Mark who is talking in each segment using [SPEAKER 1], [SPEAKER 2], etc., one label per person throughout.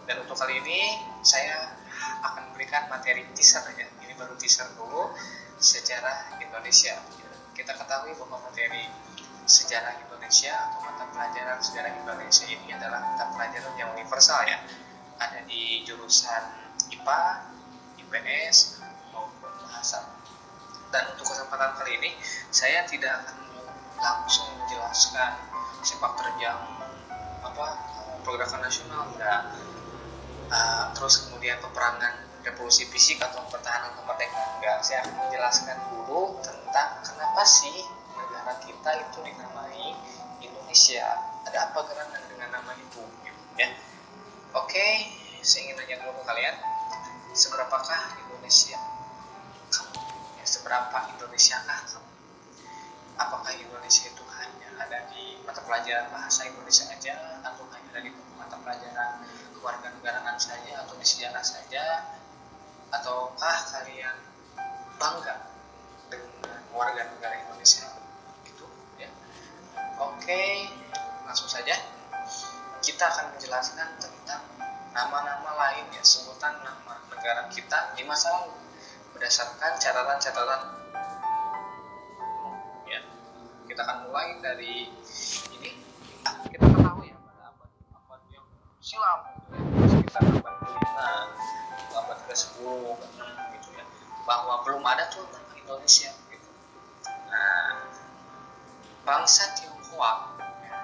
[SPEAKER 1] Dan untuk kali ini saya akan memberikan materi teaser ya. Ini baru teaser dulu sejarah Indonesia. Kita ketahui bahwa materi sejarah Indonesia atau mata pelajaran sejarah Indonesia ini adalah mata pelajaran yang universal ya. Ada di jurusan IPA, IPS maupun bahasa. Dan untuk kesempatan kali ini saya tidak akan langsung menjelaskan sepak terjang pergerakan nasional terus kemudian peperangan revolusi fisik atau pertahanan kemerdekaan enggak. Saya akan menjelaskan dulu tentang kenapa sih negara kita itu dinamai Indonesia, ada apa gerangan dengan nama itu gitu, ya. Oke, saya ingin nanya dulu ke kalian, seberapakah Indonesia kamu? Ya, seberapa Indonesiakah kamu? Apakah Indonesia itu hanya ada di mata pelajaran bahasa Indonesia aja, atau hanya ada di mata pelajaran kewarganegaraan saja, atau di sejarah saja, ataukah kalian bangga dengan warga negara Indonesia itu ya? Oke, langsung saja kita akan menjelaskan tentang nama-nama lain ya, sebutan nama negara kita di masa lalu berdasarkan catatan-catatan ya. Kita akan mulai dari ini. Kita ketahui ya, pada abad yang silam sekitar abad ke-5, abad ke-10, ke-6 gitu ya, bahwa belum ada tuh nama Indonesia gitu. Nah, bangsa Tionghoa ya,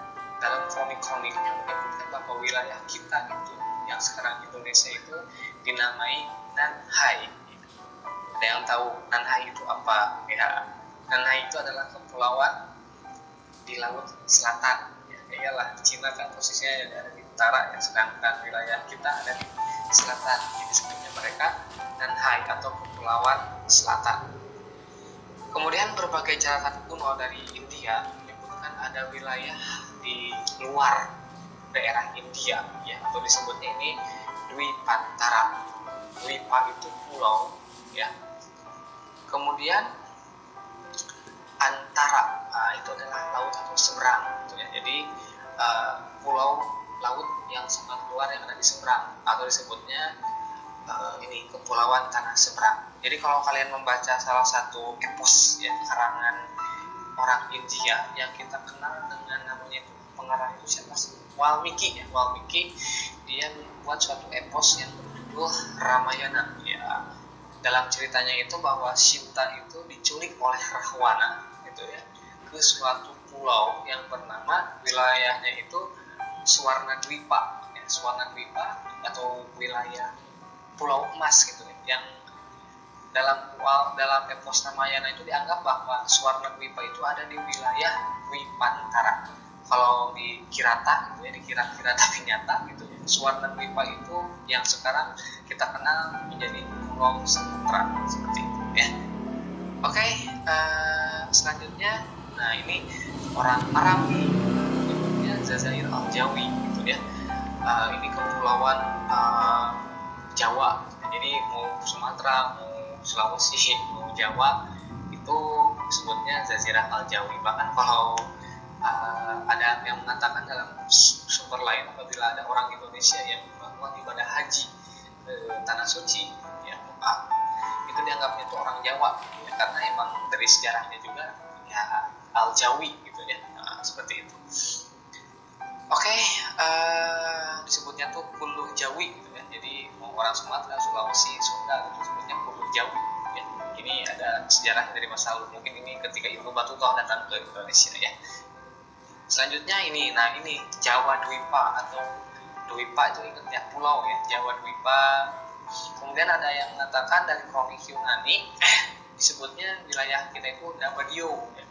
[SPEAKER 1] dalam kronik-kroniknya menyebutkan bahwa wilayah kita itu yang sekarang Indonesia itu dinamai Nanhai. Ada yang tahu Nanhai itu apa? Ya, Nanhai itu adalah kepulauan di laut selatan ya. Iyalah, Cina kan posisinya ada di utara ya, sedangkan wilayah kita ada di selatan. Jadi sebenarnya mereka Nanhai atau kepulauan selatan. Kemudian berbagai catatan kuno dari India menyebutkan ada wilayah di luar daerah India ya, atau disebutnya ini Dwipantara. Dwipa itu pulau ya. Kemudian antara itu adalah laut atau seberang gitu ya. Jadi pulau laut yang sangat luar yang ada di seberang, atau disebutnya ini kepulauan tanah seberang. Jadi kalau kalian membaca salah satu epos ya, karangan orang India yang kita kenal dengan namanya itu, pengarang itu siapa sih? Walmiki ya. Walmiki dia membuat suatu epos yang berjudul Ramayana ya. Dalam ceritanya itu bahwa Sinta itu diculik oleh Rahwana gitu ya, ke suatu pulau yang bernama, wilayahnya itu Swarnadwipa ya, Swarnadwipa atau wilayah Pulau Emas gitu ya, yang dalam epos Ramayana itu dianggap bahwa Swarnadwipa itu ada di wilayah Dwipantara. Kalau di Kirata gitu ya, di Kirata nyata gitu ya, Swarnadwipa itu yang sekarang kita kenal menjadi Pulau Sumatera seperti itu ya. Oke, selanjutnya, nah ini orang Arab nih, menyebutnya Jazair Al-Jawi gitu ya. Ini kepulauan Jawa. Jadi mau Sumatera, mau Sulawesi, mau Jawa itu disebutnya Jazirah Al-Jawi. Bahkan kalau ada yang mengatakan dalam sumber lain, apabila ada orang Indonesia yang melakukan ibadah haji ke tanah suci ya, itu dianggapnya itu orang Jawa ya, karena emang dari sejarahnya juga ya Al-Jawi gitu ya. Seperti itu. Oke, disebutnya tuh Puluh Jawi gitu ya. Jadi mau orang Sumatera, Sulawesi, Sunda itu disebutnya Puluh Jawi ya. Ini ada sejarah dari masa lalu. Mungkin ini ketika Ibnu Battulah datang ke Indonesia ya. Selanjutnya ini, nah ini Jawa Dwipa atau Dwipa itu ingat ya, pulau ya, Jawa Dwipa. Kemudian ada yang mengatakan dari kronik Yunani disebutnya wilayah kita itu Dabadio ya.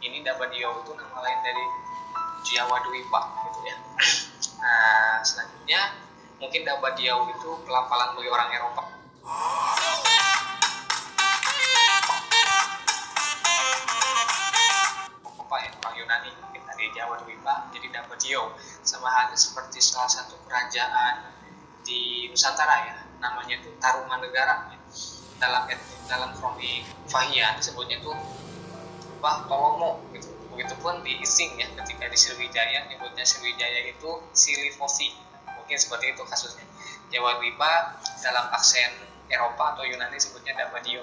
[SPEAKER 1] Ini Dabadio itu nama lain dari Jawa Dwipa gitu ya. Nah, selanjutnya mungkin Dabadio itu pelafalan bagi orang Eropa. Orang Yunani mungkin dari Jawa Dwipa jadi Dabadio, sama halnya seperti salah satu kerajaan di Nusantara ya, namanya itu Tarumanegara ya. Dalam kronik Fahian disebutnya itu Tolomo gitu. Begitupun di Ising ya, ketika di Sriwijaya nyebutnya Sriwijaya itu Silifosi. Mungkin seperti itu kasusnya. Jawa Dwipa dalam aksen Eropa atau Yunani sebutnya Davadio.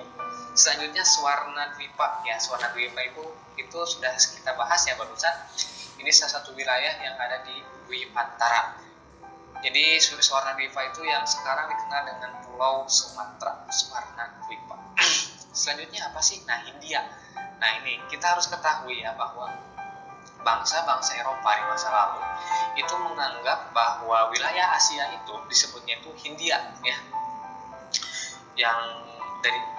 [SPEAKER 1] Selanjutnya Swarna Dwipa. Ya, Swarna Dwipa itu sudah kita bahas ya barusan. Ini salah satu wilayah yang ada di Dwipantara. Jadi Swarna Dwipa itu yang sekarang dikenal dengan Pulau Sumatera, Swarna Dwipa. Selanjutnya apa sih? Nah, Hindia. Nah, ini kita harus ketahui ya bahwa bangsa-bangsa Eropa di masa lalu itu menganggap bahwa wilayah Asia itu disebutnya itu Hindia ya. Yang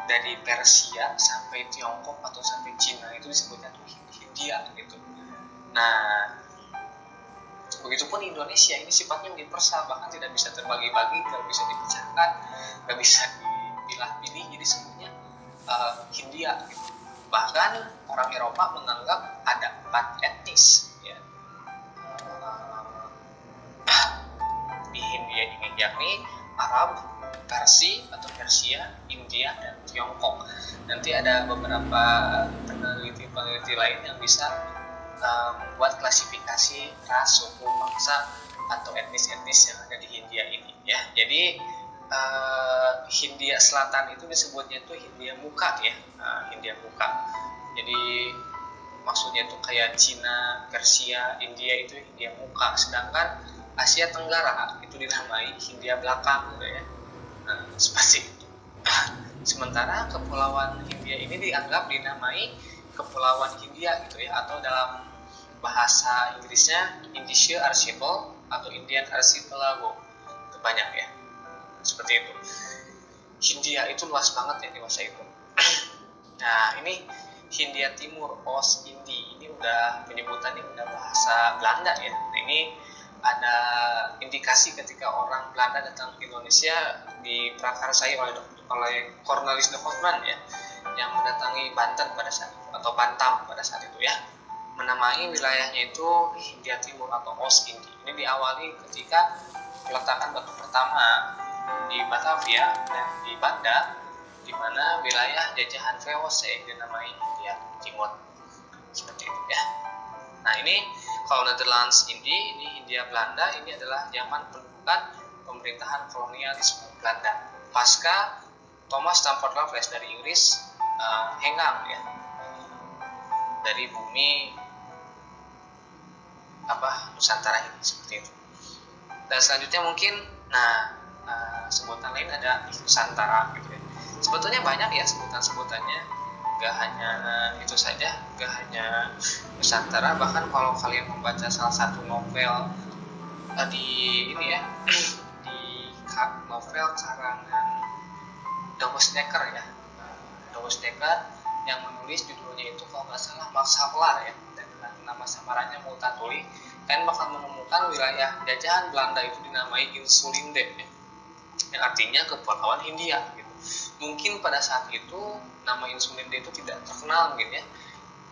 [SPEAKER 1] dari Persia sampai Tiongkok atau sampai Cina itu disebutnya tuh Hindia gitu. Nah, begitupun Indonesia ini sifatnya universal, bahkan tidak bisa terbagi-bagi, tidak bisa dipecahkan, tidak bisa dipilah-pilih, jadi sebutnya Hindia gitu. Bahkan orang Eropa menganggap ada 4 etnis ya, di Hindia ini, yakni Arab, Parsi atau Persia, India, dan Tiongkok. Nanti ada beberapa peneliti lain yang bisa membuat klasifikasi ras, suku, bangsa atau etnis-etnis yang ada di Hindia ini ya. Jadi Hindia Selatan itu disebutnya itu Hindia Muka ya, Hindia Muka. Jadi maksudnya itu kayak Cina, Persia, India itu Hindia Muka, sedangkan Asia Tenggara itu dinamai Hindia Belakang gitu ya. Nah, seperti itu. Sementara Kepulauan Hindia ini dianggap dinamai Kepulauan Hindia gitu ya, atau dalam bahasa Inggrisnya Indonesian Archipelago atau Indian Archipelago. Itu banyak ya. Seperti itu. Hindia itu luas banget ya di masa itu. Nah, ini Hindia Timur, Oost-Indie. Ini udah penyebutannya udah bahasa Belanda ya. Nah, ini ada indikasi ketika orang Belanda datang ke Indonesia diprakarsai oleh Cornelis de Houtman ya, yang mendatangi Banten pada saat itu, atau Bantam pada saat itu ya, menamai wilayahnya itu Hindia Timur atau Oost-Indie. Ini diawali ketika peletakan batu pertama di Batavia dan di Banda, di mana wilayah jajahan VOC dinamai Hindia Timur. Seperti itu ya. Nah, ini kalau Netherlands ini Hindia Belanda, ini adalah zaman pendudukan pemerintahan kolonialisme Belanda pasca Thomas Stamford Raffles dari Inggris hengkang ya dari bumi Nusantara ini, seperti itu. Dan selanjutnya mungkin sebutan lain ada Nusantara gitu ya. Sebetulnya banyak ya sebutannya, gak hanya itu saja, gak hanya Nusantara. Bahkan kalau kalian membaca salah satu novel di ini ya, di novel karangan Douglas Dekker ya, Douglas Dekker yang menulis judulnya itu kalau nggak salah Max Havelaar ya, dan nama samarannya Multatuli, kalian bakal menemukan wilayah jajahan Belanda itu dinamai Insulinde ya, yang artinya Kepulauan Hindia gitu. Mungkin pada saat itu nama Insulinde itu tidak terkenal mungkin ya,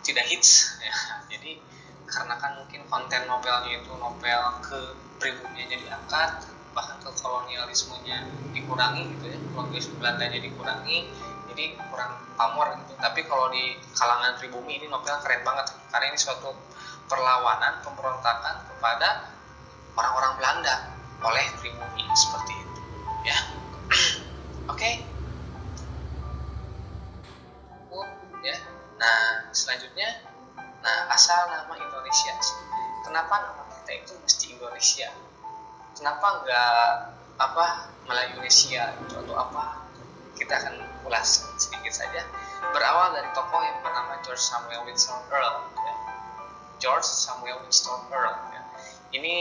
[SPEAKER 1] tidak hits ya. Jadi karena kan mungkin konten novelnya itu novel ke pribuminya diangkat, bahkan ke kolonialismenya dikurangi gitu ya, kolonialisme Belandanya dikurangi, jadi kurang pamor gitu. Tapi kalau di kalangan pribumi ini novel keren banget karena ini suatu perlawanan, pemberontakan kepada orang-orang Belanda oleh pribumi, seperti itu ya. Oke. Ya. Nah, selanjutnya asal nama Indonesia. Kenapa nama kita itu mesti Indonesia? Kenapa enggak Malaysia itu atau apa? Kita akan ulas sedikit saja. Berawal dari tokoh yang bernama George Samuel Winston Earl ya. George Samuel Winston Earl ya. Ini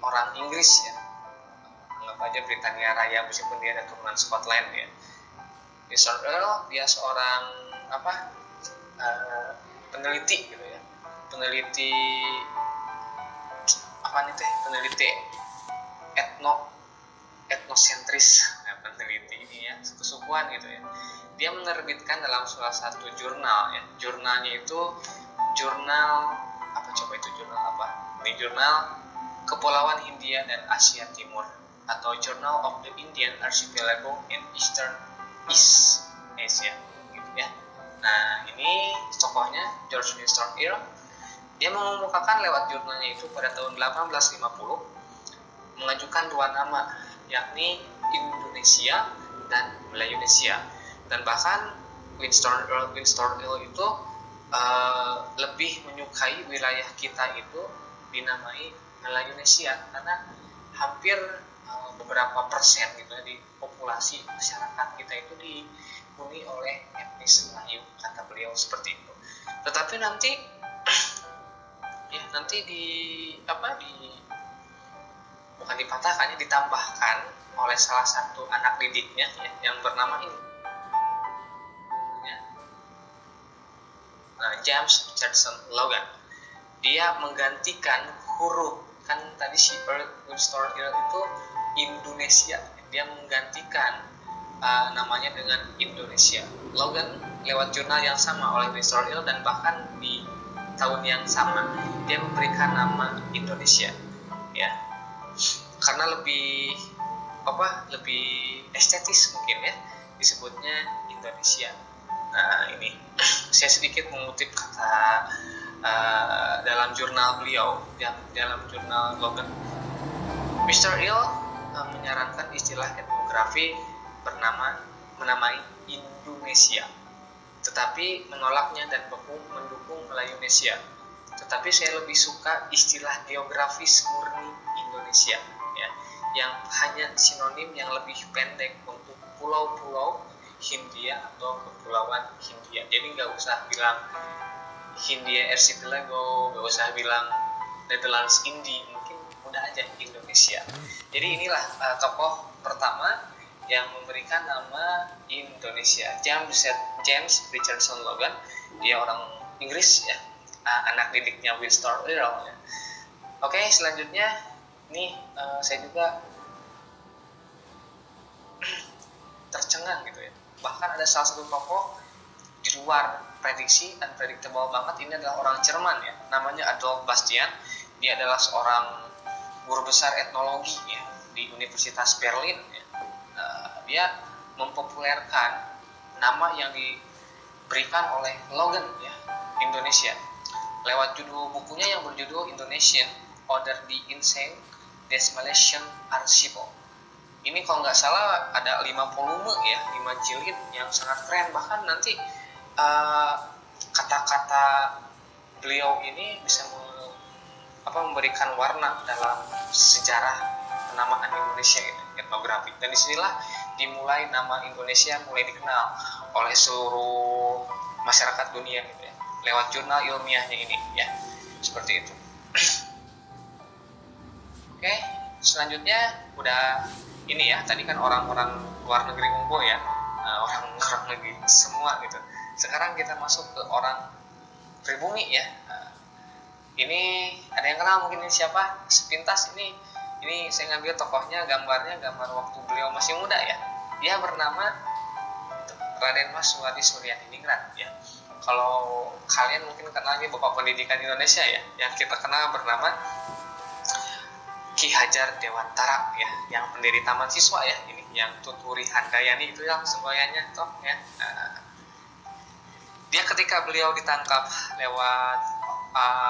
[SPEAKER 1] orang Inggris ya. Anggap aja Britania Raya meskipun dia ada turunan Scotland ya. Winston Earl dia seorang peneliti gitu ya. Peneliti etnosentris, peneliti ini ya, kesukuan gitu ya. Dia menerbitkan dalam salah satu jurnal ya. Jurnalnya itu jurnal Ini jurnal Kepulauan Hindia dan Asia Timur atau Journal of the Indian Archipelago in Eastern East Asia gitu ya. Nah, ini tokohnya George Winston Earl. Dia mengemukakan lewat jurnalnya itu pada tahun 1850 mengajukan dua nama, yakni Indonesia dan Melayunesia. Dan bahkan Winston Earl itu lebih menyukai wilayah kita itu dinamai Melayunesia karena hampir beberapa persen gitu di populasi masyarakat kita itu dihuni oleh etnis Melayu, kata beliau seperti itu. Tetapi nanti bukan dipatahkan, ditambahkan oleh salah satu anak didiknya ya, yang bernama ini James Richardson Logan. Dia menggantikan huruf, kan tadi si Winston Earl itu Indonesia, dia menggantikan namanya dengan Indonesia. Logan lewat jurnal yang sama oleh Winston Earl dan bahkan di tahun yang sama dia memberikan nama Indonesia ya, karena lebih estetis mungkin ya disebutnya Indonesia. Nah ini saya sedikit mengutip kata dalam jurnal beliau, dalam jurnal Logan. Mr. Earl menyarankan istilah etnografi menamai Indonesia, tetapi menolaknya dan mendukung Melayunesia. Tetapi saya lebih suka istilah geografis murni Indonesia ya, yang hanya sinonim yang lebih pendek untuk pulau-pulau Hindia atau kepulauan Hindia. Jadi nggak usah bilang Hindia Archipelago, nggak usah bilang Netherlands Indie, mungkin udah aja Indonesia. Jadi inilah tokoh pertama yang memberikan nama Indonesia, James Richardson Logan. Dia orang Inggris ya, anak didiknya Winston Earl ya. Oke, selanjutnya nih saya juga tercengang gitu ya. Bahkan ada salah satu tokoh di luar prediksi, unpredictable banget. Ini adalah orang Jerman ya, namanya Adolf Bastian. Dia adalah seorang guru besar etnologi ya di Universitas Berlin ya. Dia mempopulerkan nama yang diberikan oleh Logan ya, Indonesia, lewat judul bukunya yang berjudul Indonesian Under the Insane Decimation Archiple. Ini kalau nggak salah ada 5 volume ya, 5 jilid yang sangat keren. Bahkan nanti kata-kata beliau ini bisa memberikan warna dalam sejarah penamaan Indonesia gitu, etnografi. Dan disinilah dimulai nama Indonesia mulai dikenal oleh seluruh masyarakat dunia gitu ya, lewat jurnal ilmiahnya ini ya, seperti itu. Oke, selanjutnya udah ini ya, tadi kan orang-orang luar negeri ngumpul ya, orang-orang negeri semua gitu. Sekarang kita masuk ke orang pribumi ya. Ini ada yang kenal mungkin ini siapa? Sepintas ini saya ngambil tokohnya, gambar waktu beliau masih muda ya. Dia bernama Raden Mas Suwadi Suryaningrat ya. Kalau kalian mungkin kenalnya Bapak Pendidikan Indonesia ya, yang kita kenal bernama Ki Hajar Dewantara ya, yang pendiri Taman Siswa ya, ini yang Tuturi Handayani itu yang semboyannya toh ya. Dia ketika beliau ditangkap lewat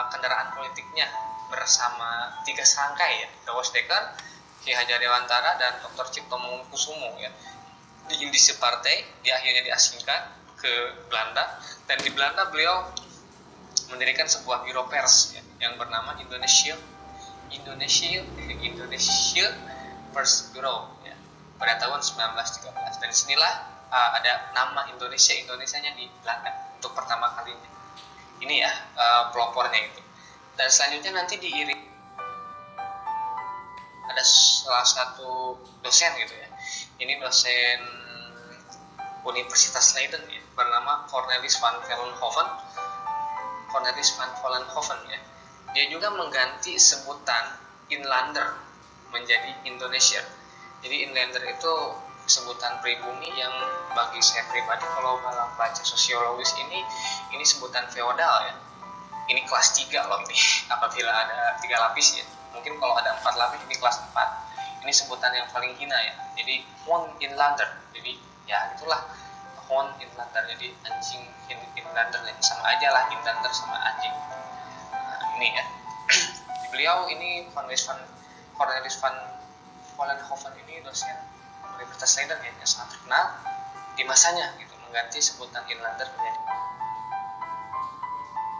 [SPEAKER 1] kendaraan politiknya bersama 3 serangkai ya, Dawes Dekker, Ki Hajar Dewantara dan Dr. Cipto Mangunkusumo ya, di Indische Partai. Dia akhirnya diasingkan ke Belanda, dan di Belanda beliau mendirikan sebuah biro pers ya, yang bernama Indonesia First Bureau ya, pada tahun 1913. Dan disinilah ada nama Indonesianya di Belanda untuk pertama kalinya. Ini ya pelopornya itu. Dan selanjutnya nanti diiring ada salah satu dosen gitu ya. Ini dosen Universitas Leiden ya, bernama Cornelis van Vollenhoven ya. Dia juga mengganti sebutan Inlander menjadi Indonesia. Jadi Inlander itu sebutan pribumi yang bagi saya pribadi kalau baca sosiologis ini sebutan feodal ya. Ini kelas 3 loh ini, apabila ada 3 lapis ya. Mungkin kalau ada 4 lapis ini kelas 4. Ini sebutan yang paling hina ya. Jadi Hoon Inlander. Jadi ya itulah Hoon Inlander. Jadi anjing Inlander ya, sama aja lah Inlander sama anjing. Nah, ini ya. Beliau ini Cornelis van Vollenhoven ini dosen Universitas Leiden ya, yang sangat terkenal di masanya gitu, mengganti sebutan Inlander menjadi.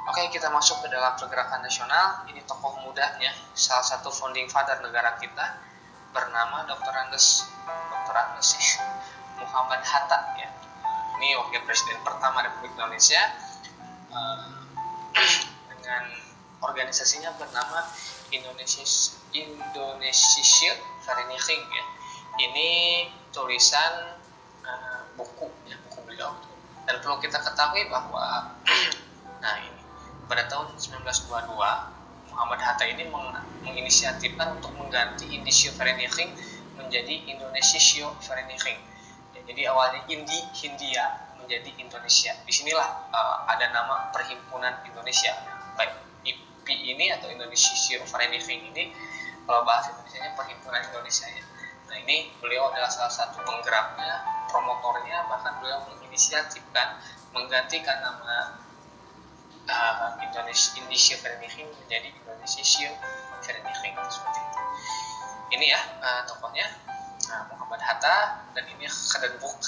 [SPEAKER 1] Oke, kita masuk ke dalam pergerakan nasional. Ini tokoh mudanya, salah satu founding father negara kita, bernama Dr. Andes Muhammad Hatta ya. Ini wakil presiden pertama Republik Indonesia, dengan organisasinya bernama Indonesische Vereniging ya. Ini tulisan buku beliau. Dan perlu kita ketahui bahwa nah ini pada tahun 1922 Muhammad Hatta ini menginisiatifkan untuk mengganti Indische Vereniging menjadi Indonesische Vereniging. Ya, jadi awalnya Hindia menjadi Indonesia. Disinilah ada nama Perhimpunan Indonesia. Baik IP ini atau Indonesische Vereniging ini, kalau bahasa Indonesianya Perhimpunan Indonesia ya. Nah ini beliau adalah salah satu penggeraknya, promotornya, bahkan beliau menginisiatifkan menggantikan nama Indische Vereniging menjadi Indonesische Vereniging seperti itu. Ini ya tokohnya Muhammad Hatta, dan ini Gedenboek,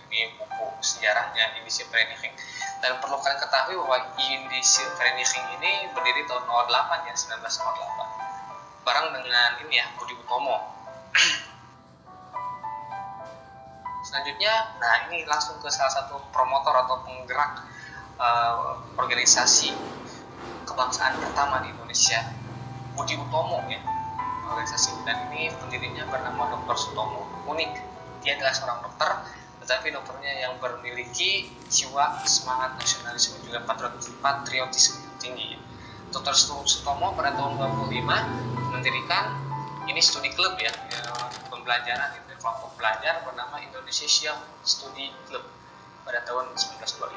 [SPEAKER 1] ini buku sejarahnya Indische Vereniging. Dan perlu kalian ketahui bahwa Indische Vereniging ini berdiri tahun 08 ya, 1908, bareng dengan ini ya Budi Utomo. Selanjutnya, nah ini langsung ke salah satu promotor atau penggerak organisasi kebangsaan pertama di Indonesia, Budi Utomo ya, organisasi. Dan ini pendirinya bernama Dr. Sutomo. Unik, dia adalah seorang dokter, tetapi dokternya yang memiliki jiwa semangat nasionalisme juga patriotisme tinggi. Dr. Sutomo pada tahun 25 mendirikan ini studi klub ya, pembelajaran itu, kelompok belajar bernama Indonesia Studi Club pada tahun 1925.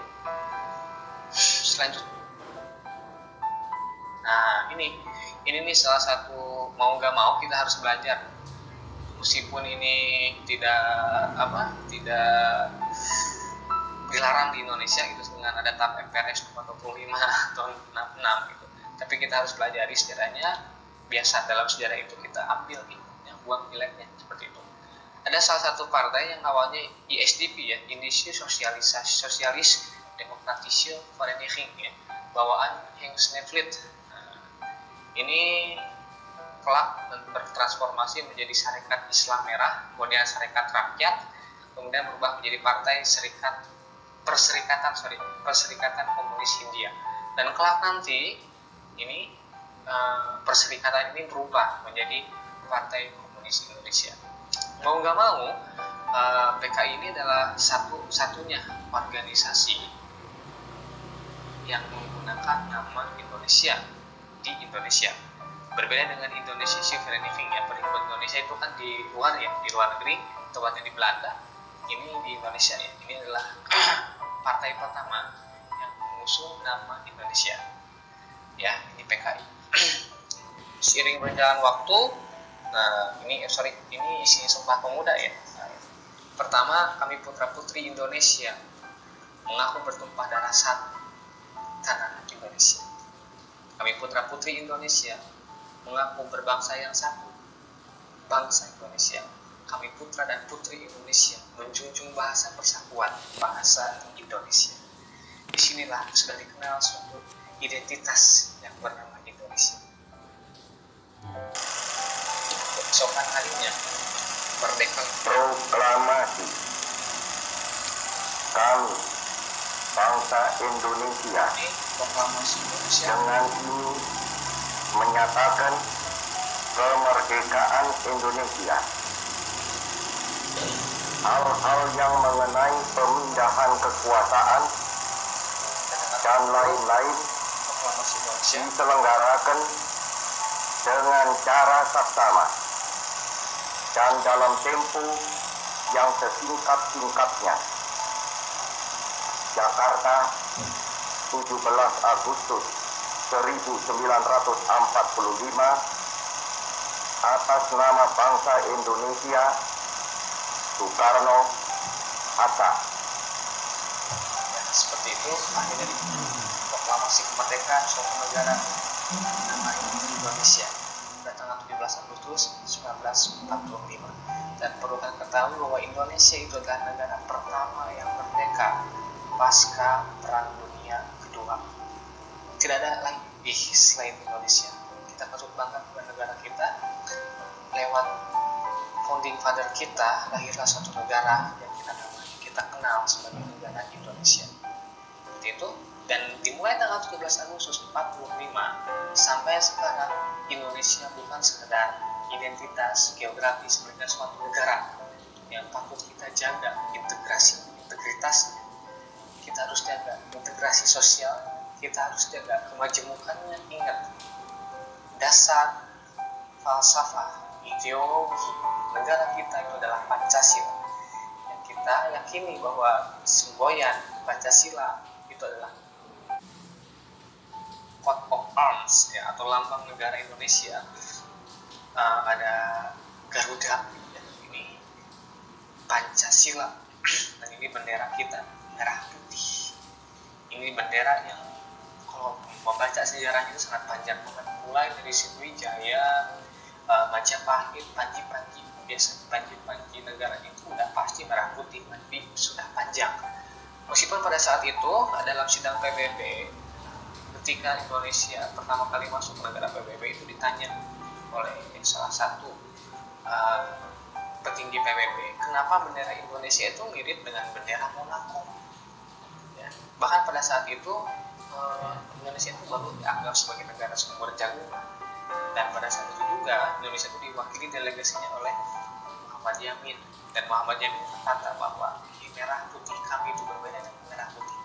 [SPEAKER 1] Selanjutnya, nah ini nih salah satu, mau nggak mau kita harus belajar, meskipun ini tidak dilarang di Indonesia gitu dengan ada TAP MPRS nomor 25 tahun 66 gitu, tapi kita harus belajar sejarahnya. Biasa dalam sejarah itu kita ambil gitu, yang buang nilainya seperti itu. Ada salah satu partai yang awalnya ISDP ya, Indische Sosialis Demokratische Vereniging ya, bawaan Henk Sneevliet. Nah, ini kelak bertransformasi menjadi Sarekat Islam Merah, kemudian Sarekat Rakyat, kemudian berubah menjadi Partai Perserikatan Komunis Hindia. Dan kelak nanti ini perserikatan ini berubah menjadi Partai Komunis Indonesia. Mau nggak mau, PKI ini adalah satu-satunya organisasi yang menggunakan nama Indonesia di Indonesia. Berbeda dengan Indonesische Vereniging ya, Perhimpunan Indonesia itu kan di luar ya, di luar negeri, tempatnya di Belanda. Ini di Indonesia ya. Ini adalah partai pertama yang mengusung nama Indonesia. Ya, ini PKI. Seiring berjalan waktu, nah ini isi Sumpah Pemuda ya. Pertama, kami putra-putri Indonesia mengaku bertumpah darah satu tanah Indonesia. Kami putra-putri Indonesia mengaku berbangsa yang satu, bangsa Indonesia. Kami putra dan putri Indonesia menjunjung bahasa persatuan, bahasa Indonesia. Disinilah sudah dikenal suatu identitas yang bernama Indonesia. Keesokan harinya, merdeka.
[SPEAKER 2] Proklamasi kami bangsa Indonesia dengan ini menyatakan kemerdekaan Indonesia. Hal-hal yang mengenai pemindahan kekuasaan dan lain-lain diselenggarakan dengan cara saksama dan dalam tempo yang sesingkat-singkatnya. Jakarta, 17 Agustus 1945, atas nama bangsa Indonesia, Soekarno Hatta.
[SPEAKER 1] Ya, seperti itu akhirnya proklamasi kemerdekaan suatu negara nama Indonesia pada tanggal 17 Agustus 1945. Dan perlu kalian ketahui bahwa Indonesia itu adalah negara pertama yang merdeka pasca Perang Dunia Kedua. Tidak ada lagi selain Indonesia. Kita patut bangga pada negara kita. Lewat founding father kita, lahirlah suatu negara yang kita kenal sebagai negara Indonesia. Seperti itu. Dan dimulai tanggal 17 Agustus 45 sampai sekarang, Indonesia bukan sekedar identitas geografis sebagai suatu negara yang patut kita jaga integritasnya. Kita harus jaga integrasi sosial, kita harus jaga kemajemukannya. Ingat, dasar falsafah ideologi negara kita itu adalah Pancasila. Yang kita yakini bahwa semboyan Pancasila itu adalah coat of arms ya, atau lambang negara Indonesia. Ada Garuda ya, ini Pancasila, dan ini bendera kita merah putih. Ini bendera yang kalau membaca sejarahnya itu sangat panjang banget, mulai dari Sriwijaya, Majapahit, Panji biasa Panji negara itu udah pasti merah putih, tapi sudah panjang. Meskipun pada saat itu dalam sidang PBB, ketika Indonesia pertama kali masuk ke negara PBB, itu ditanya oleh salah satu petinggi PBB, kenapa bendera Indonesia itu mirip dengan bendera Monaco? Ya. Bahkan pada saat itu Indonesia itu baru dianggap sebagai negara sumber jagung, dan pada saat itu juga Indonesia itu diwakili delegasinya oleh Muhammad Yamin, dan Muhammad Yamin berkata bahwa di merah putih kami itu berbeda dengan merah putih.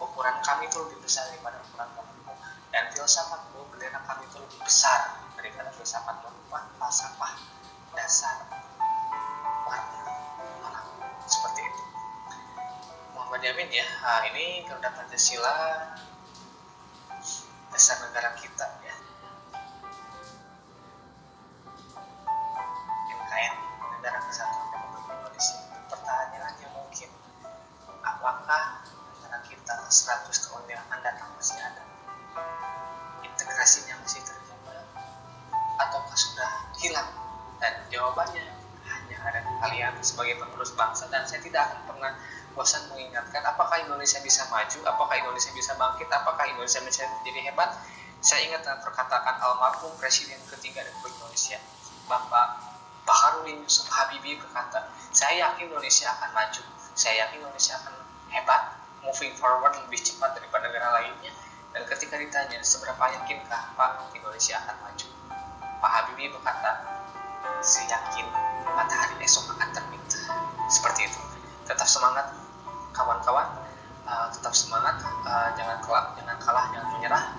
[SPEAKER 1] Ukuran kami itu lebih besar daripada ukuran kamu, dan filsafat bendera kami itu lebih besar daripada filsafat falsafah dasar warna seperti itu. Muhammad Yamin ya, ini Garuda Pancasila, dasar negara kita ya. NKRI, Negara Kesatuan Republik Indonesia. Pertanyaannya mungkin, apakah kita 100 tahun yang akan datang masih ada integrasinya, masih terjaga, ataukah sudah hilang? Dan jawabannya hanya ada di kalian sebagai penerus bangsa, dan saya tidak akan pernah bosan mengingatkan, apakah Indonesia bisa maju, apakah Indonesia bisa bangkit, apakah Indonesia bisa menjadi hebat. Saya ingat dengan perkataan almarhum Presiden ketiga Republik Indonesia, Bapak Baharudin Yusuf Habibie, berkata, saya yakin Indonesia akan maju, saya yakin Indonesia akan hebat, moving forward lebih cepat daripada negara lainnya. Dan ketika ditanya, seberapa yakinkah Pak Indonesia akan maju, Pak Habibie berkata, saya yakin matahari esok akan terbit. Seperti itu. Tetap semangat kawan-kawan, tetap semangat, jangan kalah, jangan menyerah.